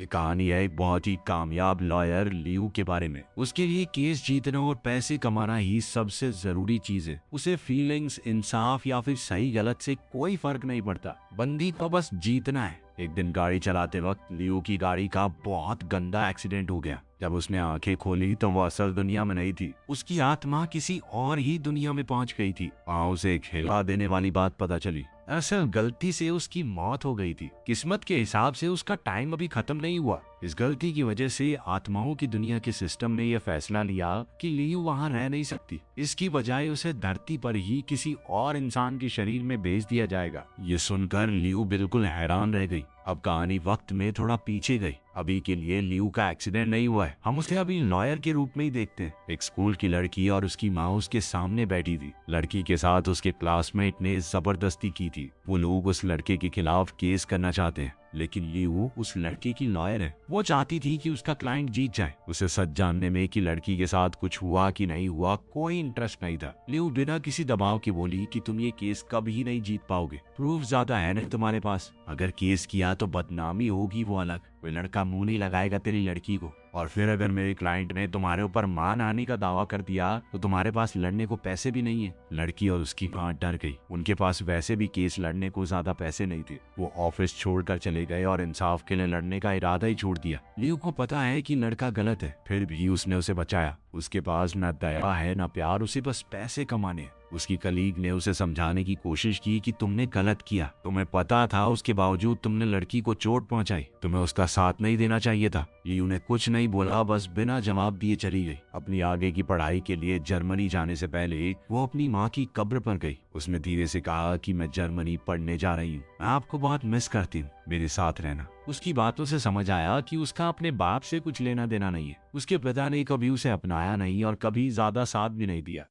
ये कहानी है एक बहुत ही कामयाब लॉयर लियू के बारे में। उसके लिए केस जीतना और पैसे कमाना ही सबसे जरूरी चीज है। उसे फीलिंग्स, इंसाफ या फिर सही गलत से कोई फर्क नहीं पड़ता। बंदी को बस जीतना है। एक दिन गाड़ी चलाते वक्त लियू की गाड़ी का बहुत गंदा एक्सीडेंट हो गया। जब उसने आंखें खोली तो वो असल दुनिया में नहीं थी। उसकी आत्मा किसी और ही दुनिया में पहुंच गई थी। वहाँ उसे एक हिला देने वाली बात पता चली। असल गलती से उसकी मौत हो गई थी। किस्मत के हिसाब से उसका टाइम अभी खत्म नहीं हुआ। इस गलती की वजह से आत्माओं की दुनिया के सिस्टम ने यह फैसला लिया कि लियू वहाँ रह नहीं सकती। इसकी बजाय उसे धरती पर ही किसी और इंसान के शरीर में भेज दिया जाएगा। ये सुनकर लियू बिल्कुल हैरान रह गई। अब कहानी वक्त में थोड़ा पीछे गई। अभी के लिए लियू का एक्सीडेंट नहीं हुआ है। हम उसे अभी लॉयर के रूप में ही देखते हैं। एक स्कूल की लड़की और उसकी माँ उसके सामने बैठी थी। लड़की के साथ उसके क्लासमेट ने जबरदस्ती की थी। वो लोग उस लड़के के खिलाफ केस करना चाहते हैं, लेकिन लियू उस लड़की की लॉयर है। वो चाहती थी कि उसका क्लाइंट जीत जाए। उसे सच जानने में कि लड़की के साथ कुछ हुआ कि नहीं हुआ कोई इंटरेस्ट नहीं था। लियू बिना किसी दबाव के बोली कि तुम ये केस कभी नहीं जीत पाओगे। प्रूफ ज्यादा है नहीं तुम्हारे पास। अगर केस किया तो बदनामी होगी वो अलग। कोई लड़का मुंह नहीं लगाएगा तेरी लड़की को। और फिर अगर मेरे क्लाइंट ने तुम्हारे ऊपर मान आने का दावा कर दिया तो तुम्हारे पास लड़ने को पैसे भी नहीं है। लड़की और उसकी मां डर गई। उनके पास वैसे भी केस लड़ने को ज्यादा पैसे नहीं थे। वो ऑफिस छोड़कर चले गए और इंसाफ के लिए लड़ने का इरादा ही छोड़ दिया। लियू को पता है कि लड़का गलत है, फिर भी उसने उसे बचाया। उसके पास न दया है न प्यार, उसे बस पैसे कमाने हैं। उसकी कलीग ने उसे समझाने की कोशिश की कि तुमने गलत किया, तुम्हें पता था, उसके बावजूद तुमने लड़की को चोट पहुंचाई, तुम्हें उसका साथ नहीं देना चाहिए था। लियू ने कुछ नहीं बोला, बस बिना जवाब दिए चली गई। अपनी आगे की पढ़ाई के लिए जर्मनी जाने से पहले वो अपनी माँ की कब्र पर गई। उसने धीरे से कहा कि मैं जर्मनी पढ़ने जा रही हूँ, मैं आपको बहुत मिस करती हूँ, मेरे साथ रहना। उसकी बातों से समझ आया कि उसका अपने बाप से कुछ लेना देना नहीं है। उसके पिता ने कभी उसे अपनाया नहीं और कभी ज्यादा साथ भी नहीं दिया।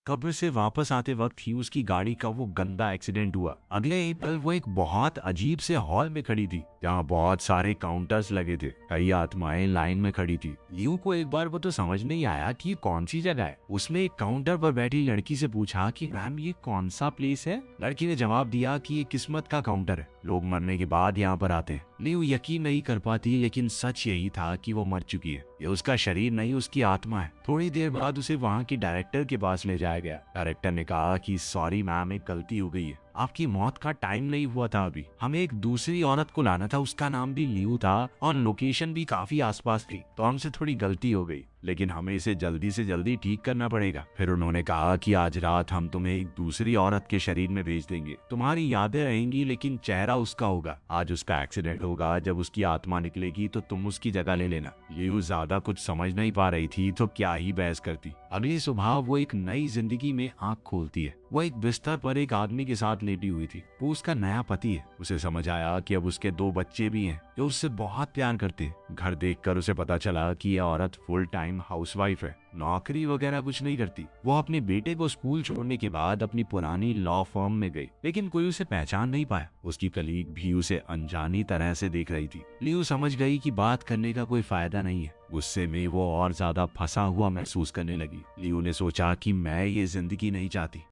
कब्र से वापस आते वक्त ही उसकी गाड़ी का वो गंदा एक्सीडेंट हुआ। अगले ही पल वो एक बहुत अजीब से हॉल में खड़ी थी, जहाँ बहुत सारे काउंटर्स लगे थे। कई आत्माएं लाइन में खड़ी थी। लियू को एक बार वो तो समझ नहीं आया कि ये कौन सी जगह है। उसने एक काउंटर पर बैठी लड़की से पूछा कि मैम ये कौन सा प्लेस है। लड़की ने जवाब दिया कि ये किस्मत का काउंटर है, लोग मरने के बाद यहाँ पर आते हैं। लियू यकीन नहीं कर पाती, लेकिन सच यही था कि वो मर चुकी है। ये उसका शरीर नहीं, उसकी आत्मा है। थोड़ी देर बाद उसे वहाँ के डायरेक्टर के पास ले जाया गया। डायरेक्टर ने कहा कि सॉरी मैम, एक गलती हो गई है, आपकी मौत का टाइम नहीं हुआ था अभी। हमें एक दूसरी औरत को लाना था, उसका नाम भी लियू था और लोकेशन भी काफी आसपास थी, तो हमसे थोड़ी गलती हो गई, लेकिन हमें इसे जल्दी से जल्दी ठीक करना पड़ेगा। फिर उन्होंने कहा कि आज रात हम तुम्हें एक दूसरी औरत के शरीर में भेज देंगे। तुम्हारी यादें रहेंगी लेकिन चेहरा उसका होगा। आज उसका एक्सीडेंट होगा, जब उसकी आत्मा निकलेगी तो तुम उसकी जगह ले लेना। लियू ज्यादा कुछ समझ नहीं पा रही थी तो क्या ही बहस करती। अगली सुबह वो एक नई जिंदगी में आंख खोलती है। वो एक बिस्तर पर एक आदमी के साथ लेटी हुई थी। वो उसका नया पति है। उसे समझ आया कि अब उसके 2 बच्चे भी हैं जो उससे बहुत प्यार करते हैं। घर देखकर उसे पता चला कि यह औरत फुल टाइम हाउसवाइफ है, नौकरी वगैरह कुछ नहीं करती। वो अपने बेटे को स्कूल छोड़ने के बाद अपनी पुरानी लॉ फर्म में गई, लेकिन कोई उसे पहचान नहीं पाया। उसकी कलीग भी उसे अनजानी तरह से देख रही थी। लियू समझ गई कि बात करने का कोई फायदा नहीं है। गुस्से में वो और ज्यादा फंसा हुआ महसूस करने लगी। लियू ने सोचा कि मैं ये जिंदगी नहीं चाहती।